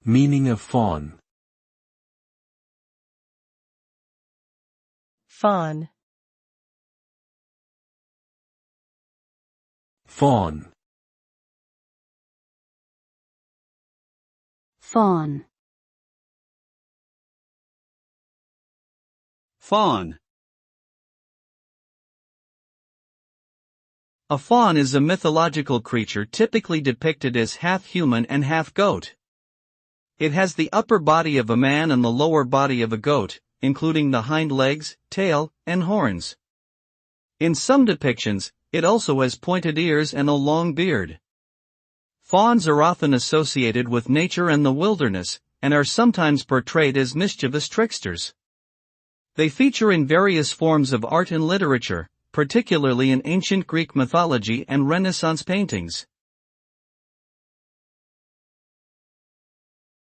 Meaning of faun. Faun. Faun. Faun. Faun. A faun is a mythological creature typically depicted as half human and half goat. It has the upper body of a man and the lower body of a goat, including the hind legs, tail, and horns. In some depictions, it also has pointed ears and a long beard. Fauns are often associated with nature and the wilderness, and are sometimes portrayed as mischievous tricksters. They feature in various forms of art and literature, particularly in ancient Greek mythology and Renaissance paintings.